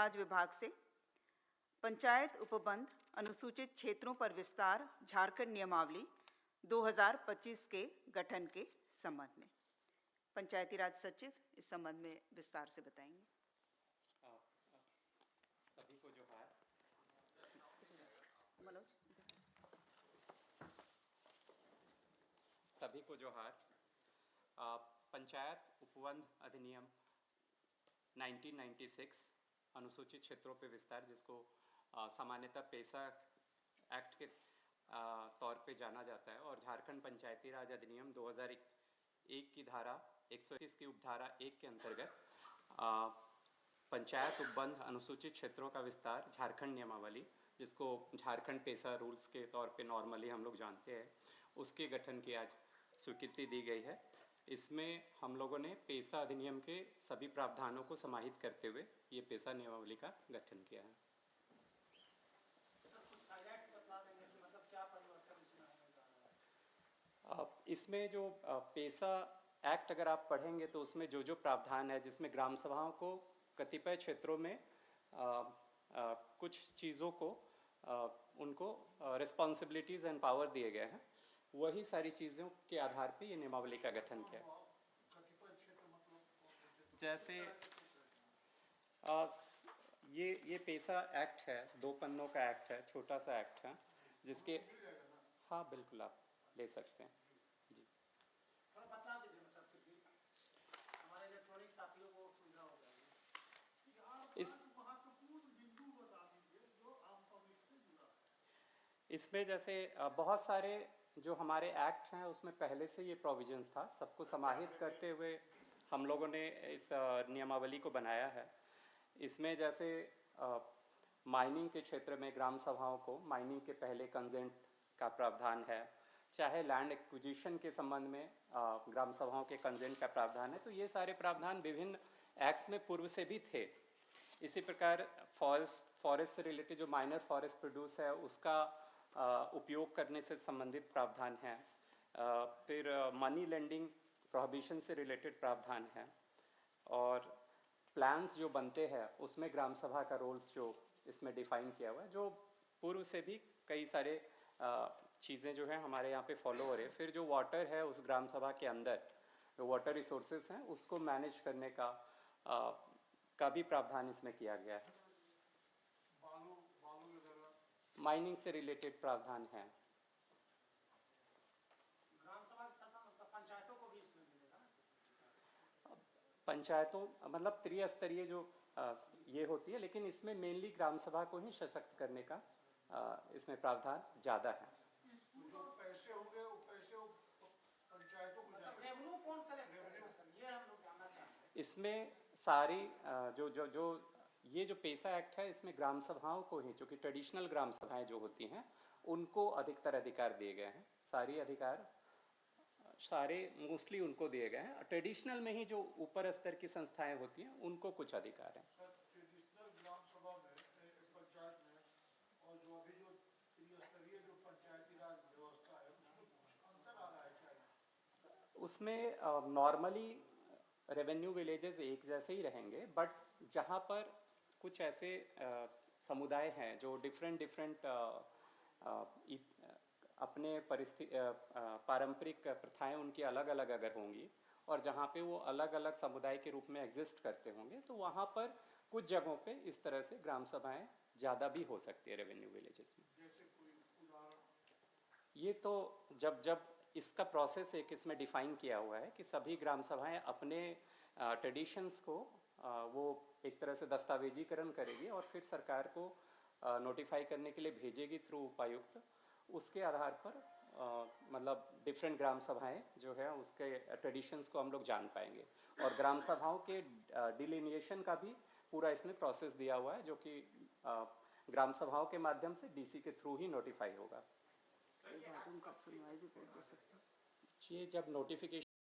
राज विभाग से पंचायत उपबंध अनुसूचित क्षेत्रों पर विस्तार झारखंड नियमावली 2025 के गठन के संबंध में पंचायती राज सचिव इस संबंध में विस्तार से बताएंगे। सभी को जोहार। मनोज, सभी को जोहार। पंचायत उपबंध अधिनियम 1996 अनुसूचित क्षेत्रों पर विस्तार, जिसको सामान्यतः पेसा एक्ट के तौर पे जाना जाता है, और झारखंड पंचायती राज अधिनियम 2001 की धारा 131 की उपधारा 1 के अंतर्गत पंचायत उपबंध अनुसूचित क्षेत्रों का विस्तार झारखंड नियमावली, जिसको झारखंड पेसा रूल्स के तौर पे नॉर्मली हम लोग जानते हैं, उसके गठन की आज स्वीकृति दी गई है। इसमें हम लोगों ने पेसा अधिनियम के सभी प्रावधानों को समाहित करते हुए ये पेसा नियमावली का गठन किया है। इसमें जो पेसा एक्ट अगर आप पढ़ेंगे तो उसमें जो जो प्रावधान है, जिसमें ग्राम सभाओं को कतिपय क्षेत्रों में कुछ चीज़ों को उनको रिस्पॉन्सिबिलिटीज़ एंड पावर दिए गए हैं, वही सारी चीज़ों के आधार पे ये नियमावली का गठन किया। जैसे ये पेसा एक्ट है, 2 पन्नों का एक्ट है, छोटा सा एक्ट है, जिसके हाँ बिल्कुल आप ले सकते हैं जी। बता दीजिए मतलब कि हमारे इलेक्ट्रॉनिक साथियों को सुविधा हो जाएगी। इस इसमें जैसे बहुत सारे जो हमारे एक्ट हैं उसमें पहले से ये प्रोविजंस था, सबको समाहित करते हुए हम लोगों ने इस नियमावली को बनाया है। इसमें जैसे माइनिंग के क्षेत्र में ग्राम सभाओं को माइनिंग के पहले कंसेंट का प्रावधान है, चाहे लैंड एक्विजिशन के संबंध में ग्राम सभाओं के कंसेंट का प्रावधान है। तो ये सारे प्रावधान विभिन्न एक्ट्स में पूर्व से भी थे। इसी प्रकार फॉरेस्ट से रिलेटेड जो माइनर फॉरेस्ट प्रोड्यूस है उसका उपयोग करने से संबंधित प्रावधान है। फिर मनी लेंडिंग प्रोहिबिशन से रिलेटेड प्रावधान है, और प्लान्स जो बनते हैं उसमें ग्राम सभा का रोल्स जो इसमें डिफाइन किया हुआ है, जो पूर्व से भी कई सारे चीज़ें जो हैं हमारे यहाँ पे फॉलो हो रहे हैं। फिर जो वाटर है उस ग्राम सभा के अंदर जो वाटर रिसोर्सेज हैं उसको मैनेज करने का भी प्रावधान इसमें किया गया है। माइनिंग से रिलेटेड प्रावधान है। ग्राम सभा के साथ मतलब पंचायतों को भी इसमें मिलेगा। पंचायतों मतलब त्रिस्तरीय जो ये होती है, लेकिन इसमें मेनली ग्राम सभा को ही सशक्त करने का इसमें प्रावधान ज़्यादा है। पैसे होंगे वो पैसे पंचायतों को मतलब रेवेन्यू कौन कलेक्ट सर, ये हम लोग जानना चाहते हैं। इसमें सारी जो ये जो पेसा एक्ट है, इसमें ग्राम सभाओं को ही, जो कि ट्रेडिशनल ग्राम सभाएं जो होती हैं, उनको अधिकतर अधिकार दिए गए हैं। सारी अधिकार सारे मोस्टली उनको दिए गए हैं। ट्रेडिशनल में ही जो ऊपर स्तर की संस्थाएं होती हैं उनको कुछ अधिकार हैं। ट्रेडिशनल ग्राम सभा में पंचायत में और जो अभी जो त्रिस्तरीय जो पंचायती राज व्यवस्था है उसमें कुछ अंतर आ रहा है क्या? उसमें नॉर्मली रेवेन्यू विलेजेस एक जैसे ही रहेंगे, बट जहाँ पर कुछ ऐसे समुदाय हैं जो डिफरेंट अपने पारंपरिक प्रथाएं उनकी अलग अलग अगर होंगी, और जहाँ पे वो अलग अलग समुदाय के रूप में एग्जिस्ट करते होंगे, तो वहाँ पर कुछ जगहों पे इस तरह से ग्राम सभाएं ज़्यादा भी हो सकती है रेवेन्यू विलेजेस में। जैसे कोई उदाहरण? ये तो जब इसका प्रोसेस एक इसमें डिफाइन किया हुआ है कि सभी ग्राम सभाएं अपने ट्रेडिशंस को वो एक तरह से दस्तावेजीकरण करेगी और फिर सरकार को नोटिफाई करने के लिए भेजेगी थ्रू उपायुक्त। उसके आधार पर मतलब डिफरेंट ग्राम सभाएं जो है उसके ट्रेडिशंस को हम लोग जान पाएंगे, और ग्राम सभाओं के डिलिनिएशन का भी पूरा इसमें प्रोसेस दिया हुआ है, जो कि ग्राम सभाओं के माध्यम से डीसी के थ्रू ही नोटिफाई होगा। उनका सुनवाई भी कर दे सकते हैं। ये जब नोटिफिकेशन